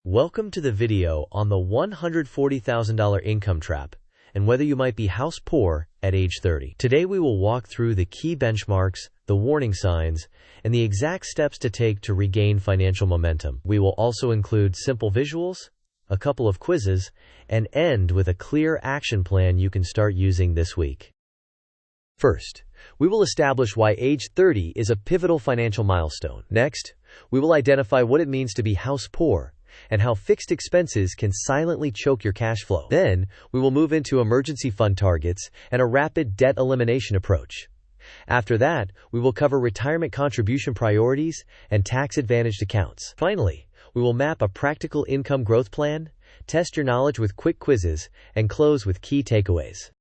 Welcome to the video on the $140,000 income trap and whether you might be house poor at age 30. Today we will walk through the key benchmarks, the warning signs, and the exact steps to take to regain financial momentum. We will also include simple visuals, a couple of quizzes, and end with a clear action plan you can start using this week. First, we will establish why age 30 is a pivotal financial milestone. Next, we will identify what it means to be house poor and how fixed expenses can silently choke your cash flow. Then, we will move into emergency fund targets and a rapid debt elimination approach. After that, we will cover retirement contribution priorities and tax-advantaged accounts. Finally, we will map a practical income growth plan, test your knowledge with quick quizzes, and close with key takeaways.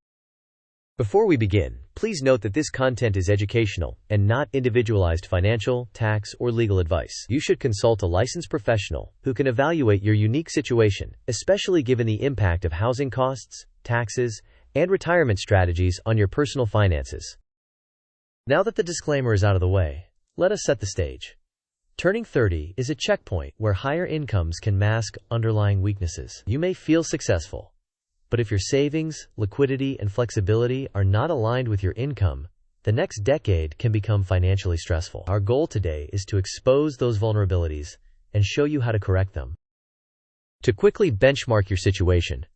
Before we begin, please note that this content is educational and not individualized financial, tax, or legal advice. You should consult a licensed professional who can evaluate your unique situation, especially given the impact of housing costs, taxes, and retirement strategies on your personal finances. Now that the disclaimer is out of the way, let us set the stage. Turning 30 is a checkpoint where higher incomes can mask underlying weaknesses. You may feel successful, but if your savings, liquidity, and flexibility are not aligned with your income, the next decade can become financially stressful. Our goal today is to expose those vulnerabilities and show you how to correct them. To quickly benchmark your situation,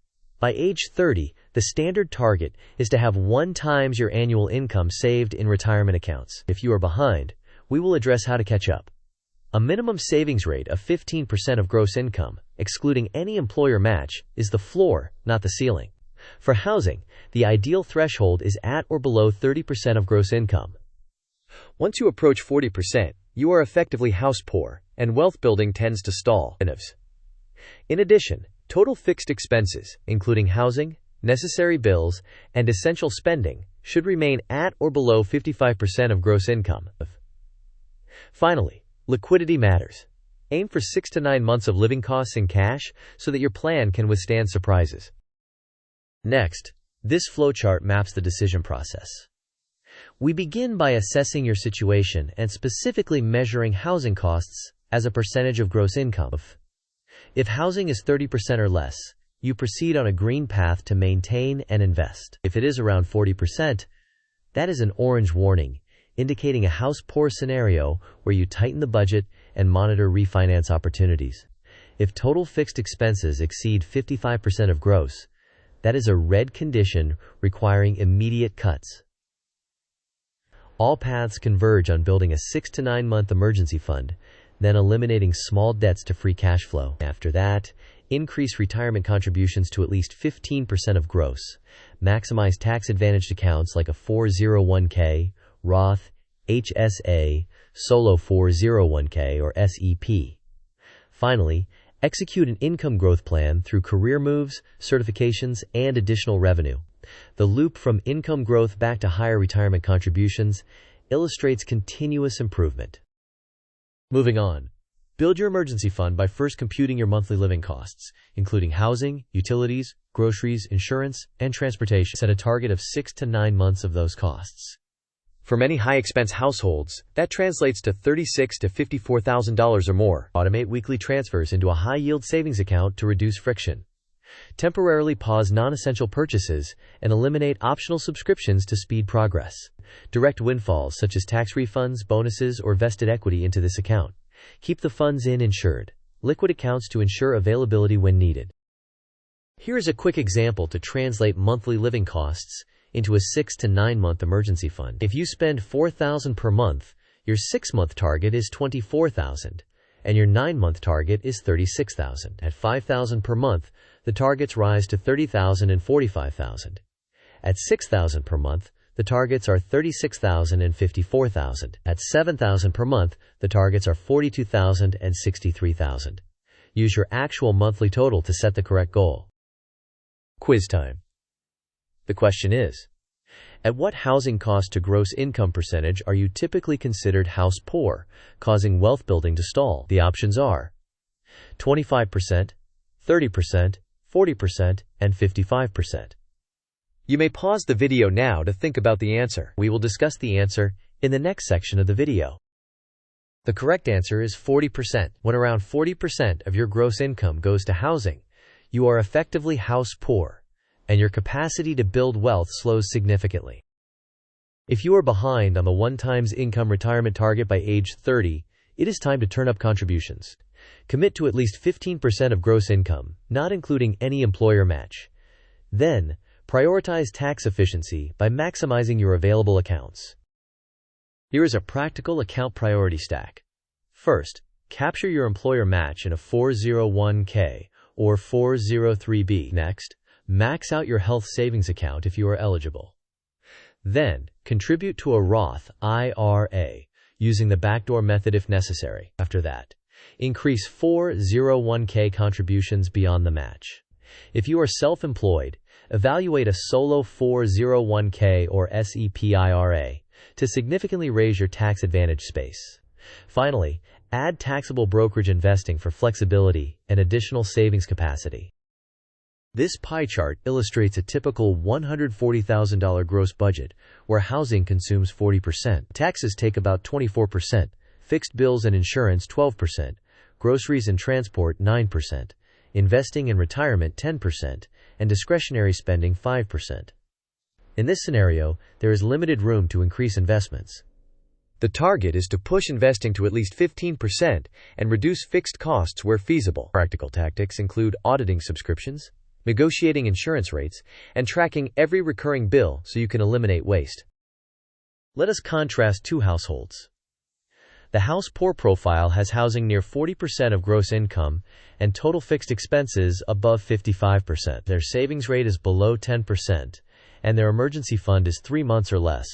by age 30, the standard target is to have 1 times your annual income saved in retirement accounts. If you are behind, we will address how to catch up. A minimum savings rate of 15% of gross income, excluding any employer match, is the floor, not the ceiling. For housing, the ideal threshold is at or below 30% of gross income. Once you approach 40%, you are effectively house poor, and wealth building tends to stall. In addition, total fixed expenses, including housing, necessary bills, and essential spending, should remain at or below 55% of gross income. Finally, liquidity matters. Aim for 6 to 9 months of living costs in cash so that your plan can withstand surprises. Next, this flowchart maps the decision process. We begin by assessing your situation and specifically measuring housing costs as a percentage of gross income. If housing is 30% or less, you proceed on a green path to maintain and invest. If it is around 40%, that is an orange warning, indicating a house poor scenario where you tighten the budget and monitor refinance opportunities. If total fixed expenses exceed 55% of gross, that is a red condition requiring immediate cuts. All paths converge on building a 6 to 9 month emergency fund, then eliminating small debts to free cash flow. After that, increase retirement contributions to at least 15% of gross. Maximize tax-advantaged accounts like a 401k, Roth, HSA, Solo 401k, or SEP. Finally, execute an income growth plan through career moves, certifications, and additional revenue. The loop from income growth back to higher retirement contributions illustrates continuous improvement. Moving on, build your emergency fund by first computing your monthly living costs, including housing, utilities, groceries, insurance, and transportation. Set a target of 6 to 9 months of those costs. For many high-expense households, that translates to $36,000 to $54,000 or more. Automate weekly transfers into a high-yield savings account to reduce friction. Temporarily pause non-essential purchases and eliminate optional subscriptions to speed progress. Direct windfalls such as tax refunds, bonuses, or vested equity into this account. Keep the funds in insured, liquid accounts to ensure availability when needed. Here is a quick example to translate monthly living costs into a 6 to 9 month emergency fund. If you spend $4,000 per month, your 6-month target is $24,000, and your 9-month target is $36,000. At $5,000 per month, the targets rise to $30,000 and $45,000. At $6,000 per month, the targets are $36,000 and $54,000. At $7,000 per month, the targets are $42,000 and $63,000. Use your actual monthly total to set the correct goal. Quiz time. The question is, at what housing cost to gross income percentage are you typically considered house poor, causing wealth building to stall? The options are 25%, 30%, 40%, and 55%. You may pause the video now to think about the answer. We will discuss the answer in the next section of the video. The correct answer is 40%. When around 40% of your gross income goes to housing, you are effectively house poor, and your capacity to build wealth slows significantly. If you are behind on the 1x income retirement target by age 30, it is time to turn up contributions. Commit to at least 15% of gross income, not including any employer match. Then, prioritize tax efficiency by maximizing your available accounts. Here is a practical account priority stack. First, capture your employer match in a 401k or 403b. Next, max out your health savings account if you are eligible. Then, contribute to a Roth IRA using the backdoor method if necessary. After that, increase 401k contributions beyond the match. If you are self-employed, evaluate a solo 401k or SEP IRA to significantly raise your tax advantage space. Finally, add taxable brokerage investing for flexibility and additional savings capacity. This pie chart illustrates a typical $140,000 gross budget, where housing consumes 40%, taxes take about 24%, fixed bills and insurance 12%, groceries and transport 9%, investing and retirement 10%, and discretionary spending 5%. In this scenario, there is limited room to increase investments. The target is to push investing to at least 15% and reduce fixed costs where feasible. Practical tactics include auditing subscriptions, negotiating insurance rates, and tracking every recurring bill so you can eliminate waste. Let us contrast two households. The house poor profile has housing near 40% of gross income and total fixed expenses above 55%. Their savings rate is below 10%, and their emergency fund is 3 months or less.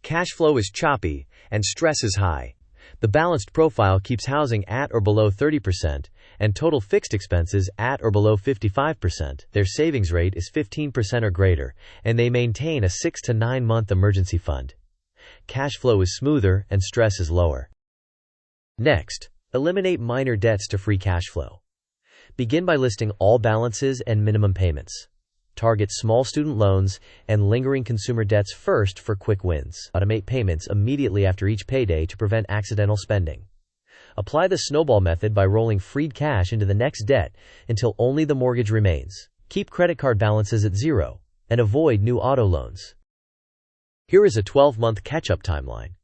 Cash flow is choppy, and stress is high. The balanced profile keeps housing at or below 30% and total fixed expenses at or below 55%. Their savings rate is 15% or greater, and they maintain a 6 to 9 month emergency fund. Cash flow is smoother and stress is lower. Next, eliminate minor debts to free cash flow. Begin by listing all balances and minimum payments. Target small student loans and lingering consumer debts first for quick wins. Automate payments immediately after each payday to prevent accidental spending. Apply the snowball method by rolling freed cash into the next debt until only the mortgage remains. Keep credit card balances at zero and avoid new auto loans. Here is a 12-month catch-up timeline.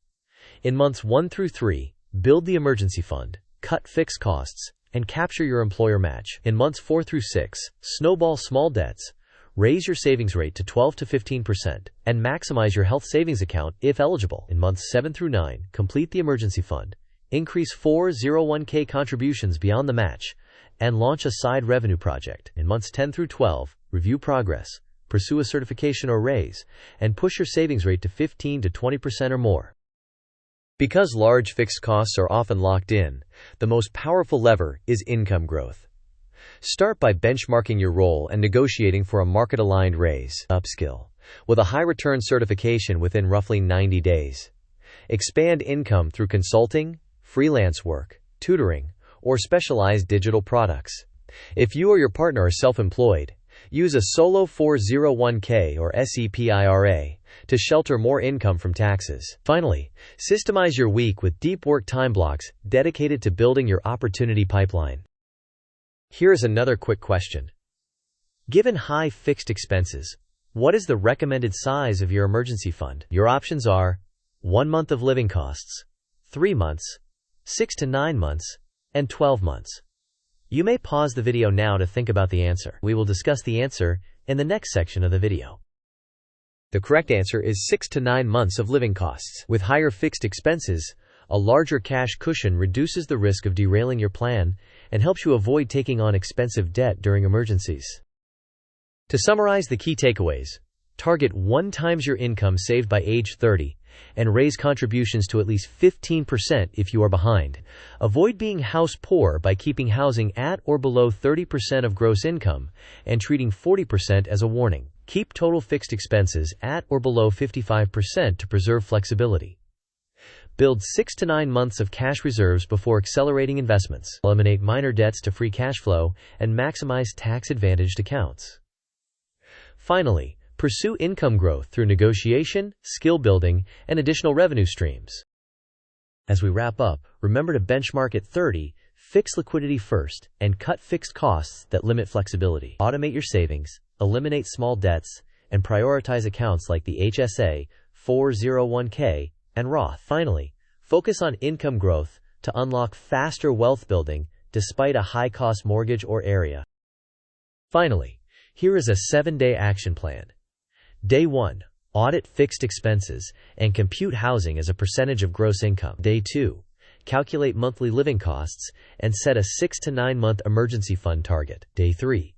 In months 1 through 3, build the emergency fund, cut fixed costs, and capture your employer match. In months 4 through 6, snowball small debts, raise your savings rate to 12 to 15%, and maximize your health savings account if eligible. In months 7 through 9, complete the emergency fund, increase 401k contributions beyond the match, and launch a side revenue project. In months 10 through 12, review progress, pursue a certification or raise, and push your savings rate to 15 to 20% or more. Because large fixed costs are often locked in, the most powerful lever is income growth. Start by benchmarking your role and negotiating for a market-aligned raise, upskill, with a high-return certification within roughly 90 days. Expand income through consulting, freelance work, tutoring, or specialized digital products. If you or your partner are self-employed, use a solo 401k or SEP IRA to shelter more income from taxes. Finally, systemize your week with deep work time blocks dedicated to building your opportunity pipeline. Here is another quick question. Given high fixed expenses, what is the recommended size of your emergency fund? Your options are 1 month of living costs, 3 months, 6 to 9 months, and 12 months. You may pause the video now to think about the answer. We will discuss the answer in the next section of the video. The correct answer is 6 to 9 months of living costs. With higher fixed expenses, a larger cash cushion reduces the risk of derailing your plan and helps you avoid taking on expensive debt during emergencies. To summarize the key takeaways, target 1 times your income saved by age 30 and raise contributions to at least 15% if you are behind. Avoid being house poor by keeping housing at or below 30% of gross income and treating 40% as a warning. Keep total fixed expenses at or below 55% to preserve flexibility. Build 6 to 9 months of cash reserves before accelerating investments. Eliminate minor debts to free cash flow and maximize tax-advantaged accounts. Finally, pursue income growth through negotiation, skill building, and additional revenue streams. As we wrap up, remember to benchmark at 30, fix liquidity first, and cut fixed costs that limit flexibility. Automate your savings, eliminate small debts, and prioritize accounts like the HSA, 401k, and Roth. Finally, focus on income growth to unlock faster wealth building despite a high-cost mortgage or area. Finally, here is a 7-day action plan. Day 1. Audit fixed expenses and compute housing as a percentage of gross income. Day 2. Calculate monthly living costs and set a 6 to 9 month emergency fund target. Day 3.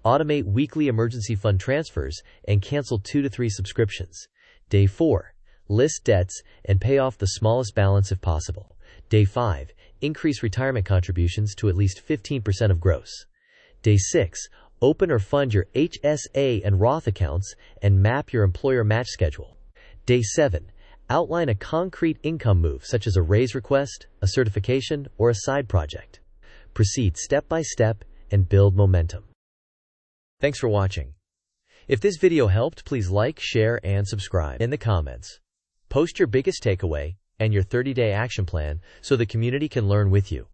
Automate weekly emergency fund transfers and cancel 2 to 3 subscriptions. Day 4. List debts and pay off the smallest balance if possible. Day 5. Increase retirement contributions to at least 15% of gross. Day 6. Open or fund your HSA and Roth accounts and map your employer match schedule. Day 7. Outline a concrete income move such as a raise request, a certification, or a side project. Proceed step by step and build momentum. Thanks for watching. If this video helped, please like, share, and subscribe. In the comments, post your biggest takeaway and your 30-day action plan so the community can learn with you.